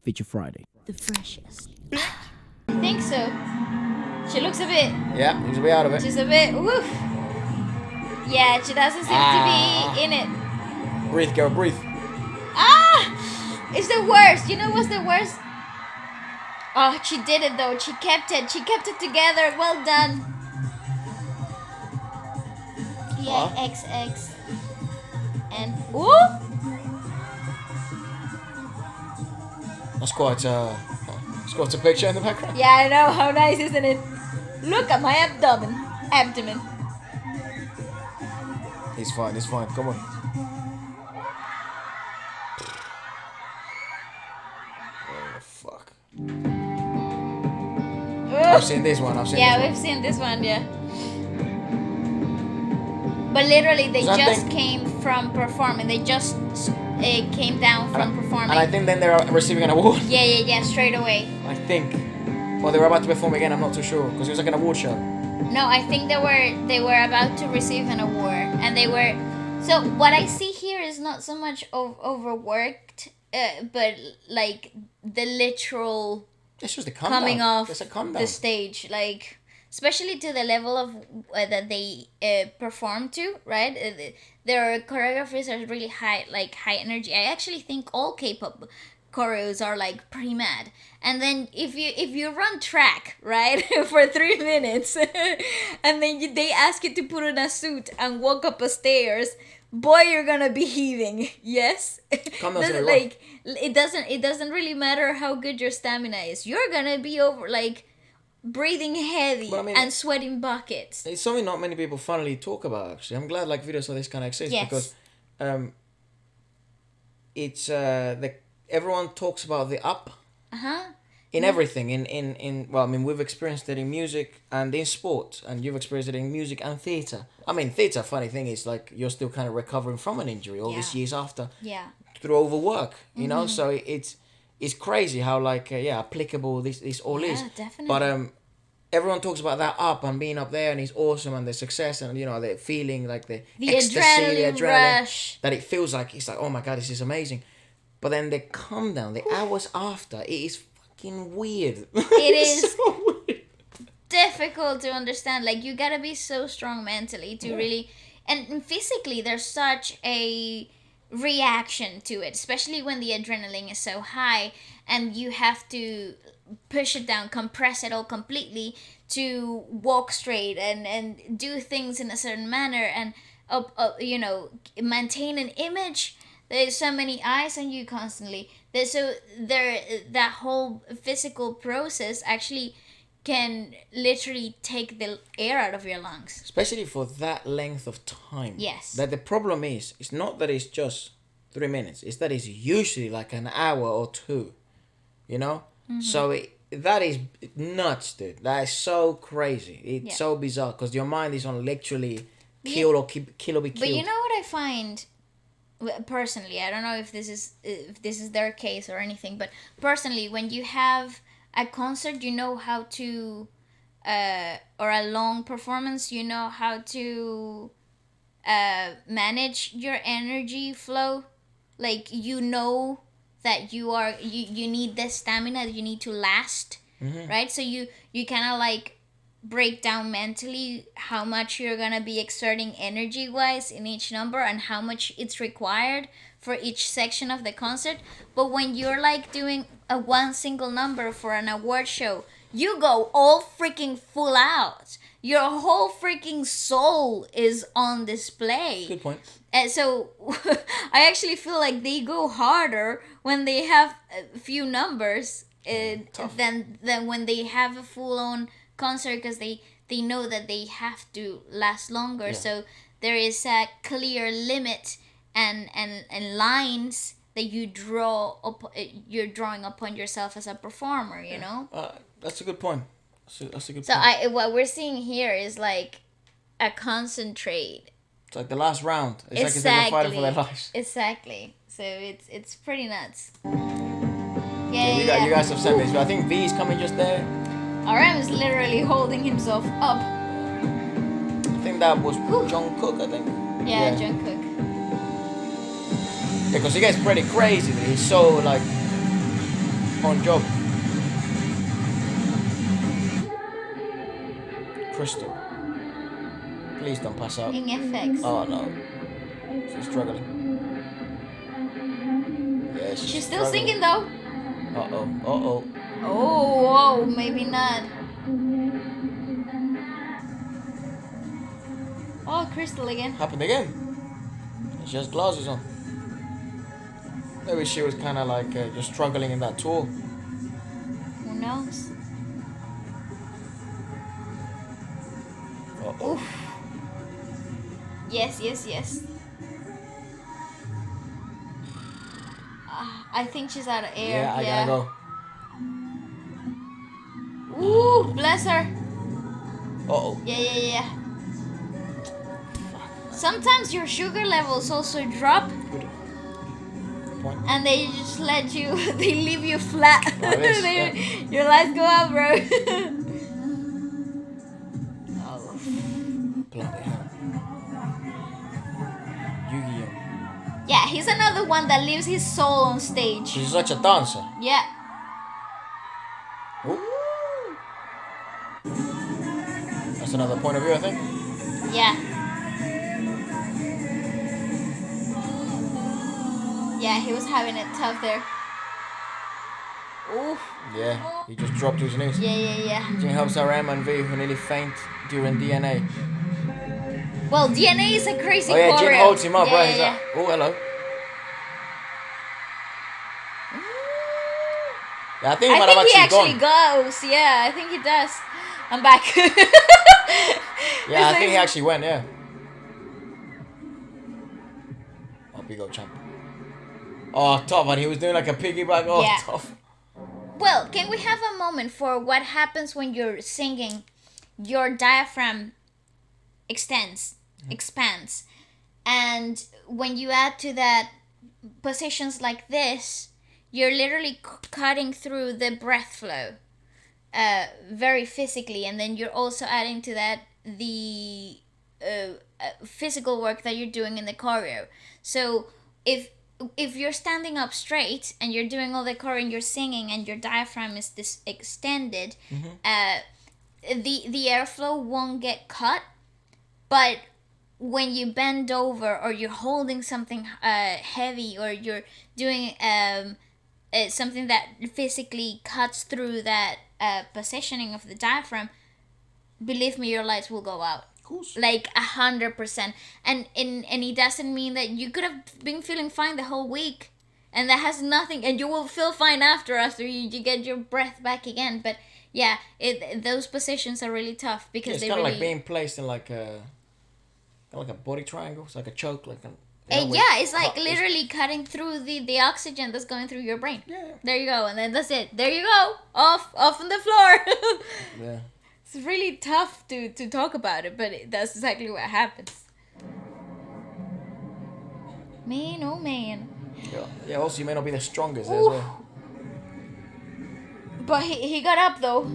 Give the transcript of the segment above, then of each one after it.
Feature Friday. The freshest. I think so. She looks a bit. Yeah, he's a bit out of it. She's a bit. Woof. Yeah, she doesn't seem to be in it. Breathe, girl, breathe. Ah! It's the worst. You know what's the worst? Oh, she did it though. She kept it. She kept it together. Well done. Yeah, XX. And ooh! That's quite a picture in the background. Yeah, I know. How nice, isn't it? Look at my abdomen. Abdomen. He's fine, come on. Oh, fuck. I've seen this one, we've seen this one, yeah. But literally, they just came from performing. They just came down from performing. And I think then they're receiving an award. Yeah, straight away. I think. Or they were about to perform again, I'm not too sure. Because it was like an award show. No, I think they were about to receive an award. And they were... So, what I see here is not so much overworked, but like the literal... This was the come coming down. off the stage. Like... Especially to the level of that they perform to, right? Their choreographies are really high energy. I actually think all K-pop choreos are like pretty mad. And then if you run track, right, for 3 minutes, and then they ask you to put on a suit and walk up a stairs, boy, you're gonna be heaving. Yes, like it doesn't really matter how good your stamina is. You're gonna be over like. Breathing heavy and sweating buckets. It's something not many people finally talk about, actually. I'm glad like videos of this kind of exist because it's everyone talks about the up in everything in well, I mean, we've experienced it in music and in sport, and you've experienced it in music and theatre. I mean, theatre, funny thing is like you're still kind of recovering from an injury all these years after through overwork, you know, so it's crazy how like applicable this all is. Definitely. But everyone talks about that up and being up there and it's awesome and the success and you know the feeling like the ecstasy, the adrenaline rush. that it feels like it's like, oh my god, this is amazing. But then the come down, the hours after, it is fucking weird. It is so weird. Difficult to understand. Like you gotta be so strong mentally to really, and physically there's such a reaction to it, especially when the adrenaline is so high and you have to push it down, compress it all completely to walk straight and do things in a certain manner and you know, maintain an image. There's so many eyes on you constantly. That whole physical process actually can literally take the air out of your lungs. Especially for that length of time. Yes. That the problem is, it's not that it's just 3 minutes. It's that it's usually like an hour or two. You know? Mm-hmm. So that is nuts, dude. That is so crazy. It's so bizarre because your mind is on literally kill or be killed. But you know what I find... Personally, I don't know if this is their case or anything, but personally, when you have a concert, you know how to, or a long performance, you know how to manage your energy flow. Like, you know that you need this stamina, you need to last, right? So you kind of like break down mentally how much you're gonna be exerting energy wise in each number and how much it's required for each section of the concert. But when you're like doing a one single number for an award show, you go all freaking full out. Your whole freaking soul is on display. Good point. And so I actually feel like they go harder when they have a few numbers than when they have a full on concert, because they know that they have to last longer. So there is a clear limit and lines that you draw up, you're drawing upon yourself as a performer, you know. That's a good point. That's a good so point. What we're seeing here is like a concentrate. It's like the last round. It's exactly. like it's like fighting for their lives. Exactly. So it's pretty nuts. You guys have said this, but I think V is coming just there. RM is literally holding himself up. I think that was Jungkook, I think. Yeah, Jungkook. Because he gets pretty crazy. He's so like on job. Crystal, please don't pass out. In FX. Oh no, she's struggling. Yeah, She's still singing though. Uh-oh. Oh, maybe not. Oh, Crystal again. Happened again. She has glasses on. Maybe she was kind of like just struggling in that tour. Who knows? Uh-oh. Oof. Yes. I think she's out of air. Yeah, I gotta go. Ooh, bless her. Uh-oh. Yeah. Sometimes your sugar levels also drop. Good point. And they just let you, they leave you flat. Like this, yeah. Your lights go out, bro. Oh. Bloody hell. Yu-Gi-Oh! Yeah, he's another one that leaves his soul on stage. She's such a dancer. Yeah. Ooh. That's another point of view, I think. Yeah. Yeah, he was having it tough there. Ooh. Yeah, he just dropped to his knees. Yeah. Jin helps RM and V, who nearly faint during DNA. Well, DNA is a crazy Oh yeah, choreo. Jin holds him up, right? He's Yeah. like, oh, hello. Yeah, I think he might have he actually gone. goes. Yeah, I think he does. I'm back. Yeah, I think he actually went, yeah. Oh, big old champ. Oh, tough, and he was doing like a piggyback. Oh, Yeah. tough. Well, can we have a moment for what happens when you're singing? Your diaphragm expands, and when you add to that positions like this, you're literally cutting through the breath flow, very physically, and then you're also adding to that the physical work that you're doing in the choreo. So if you're standing up straight and you're doing all the choreo and you're singing and your diaphragm is this extended, the airflow won't get cut. But when you bend over or you're holding something heavy or you're doing something that physically cuts through that positioning of the diaphragm, believe me, your lights will go out. Like 100%. And it doesn't mean that you could have been feeling fine the whole week, and that has nothing, and you will feel fine after you get your breath back again. But yeah, those positions are really tough because It's kind of like being placed in like a body triangle. It's like a choke, like it's like literally cutting through the oxygen that's going through your brain. Yeah. There you go, and then that's it. There you go, off on the floor. Yeah. It's really tough to talk about it, but that's exactly what happens. Man, oh man. Yeah. Also, you may not be the strongest as Ooh. well. But he got up though.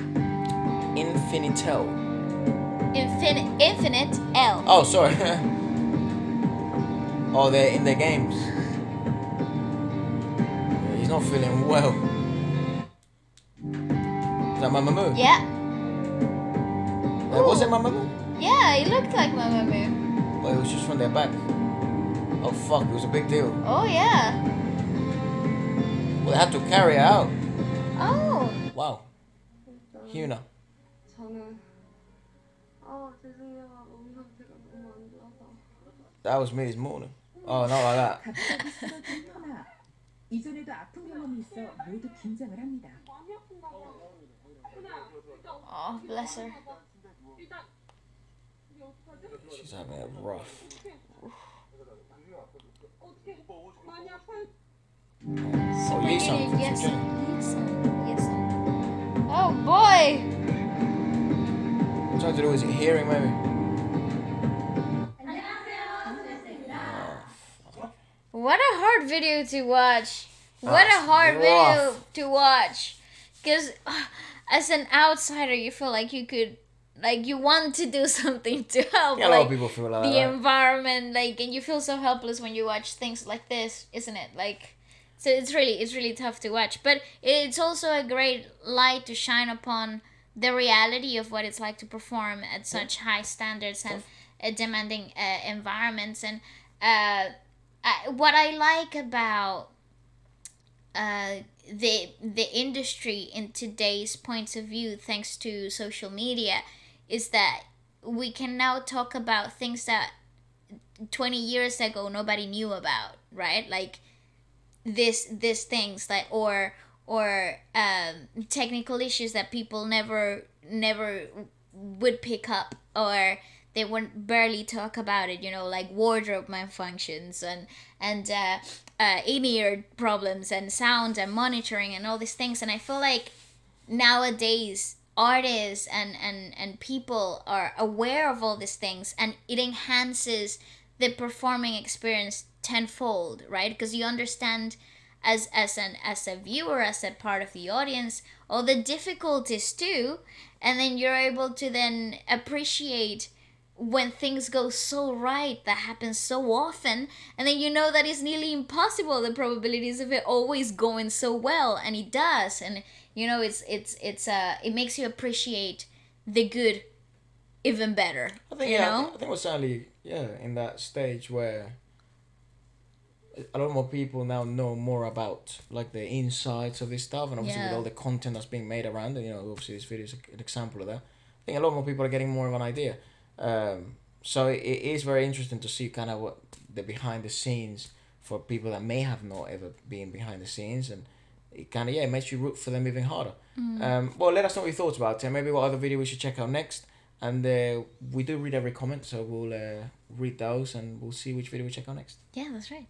Infinitel. Infinite L. Oh, sorry. Oh, they're in their games. Yeah, he's not feeling well. Is that Mamamoo? Yeah. Was it Mamamoo? Yeah, it looked like Mamamoo. Well, it was just from their back. Oh fuck, it was a big deal. Oh yeah. Well, they had to carry her out. Oh. Wow. Hyuna. That was me this morning. Oh, not like that. 이전에도 아픈 경험이 있어 모두 긴장을 합니다. Oh, bless her. She's having it rough. Oh, Lee-sung. Yes. Oh boy. What trying to do is hearing maybe. What a hard video to watch. What a That's hard video rough. to watch. Because as an outsider, you feel like you could, like, you want to do something to help. Yeah, a lot of people feel like the that. environment, like, and you feel so helpless when you watch things like this, isn't it? Like, So it's really tough to watch, but it's also a great light to shine upon the reality of what it's like to perform at such high standards and demanding environments. And what I like about the industry in today's points of view, thanks to social media, is that we can now talk about things that 20 years ago nobody knew about, right? Like this things like or technical issues that people never would pick up, or they would barely talk about it, you know, like wardrobe malfunctions and in-ear problems and sound and monitoring and all these things. And I feel like nowadays artists and people are aware of all these things, and it enhances the performing experience tenfold, right? Because you understand as a viewer, as a part of the audience, all the difficulties too, and then you're able to then appreciate when things go so right, that happens so often, and then you know that it's nearly impossible, the probabilities of it always going so well, and it does. And you know, it makes you appreciate the good even better. I think you yeah, know? I think we're certainly in that stage where a lot more people now know more about like the insights of this stuff, and obviously with all the content that's being made around it, you know, obviously this video is an example of that. I think a lot more people are getting more of an idea. So it is very interesting to see kind of what the behind the scenes for people that may have not ever been behind the scenes, and it kind of it makes you root for them even harder. Well, let us know what your thoughts about it. Maybe what other video we should check out next. And we do read every comment, so we'll read those and we'll see which video we check out next. Yeah, that's right.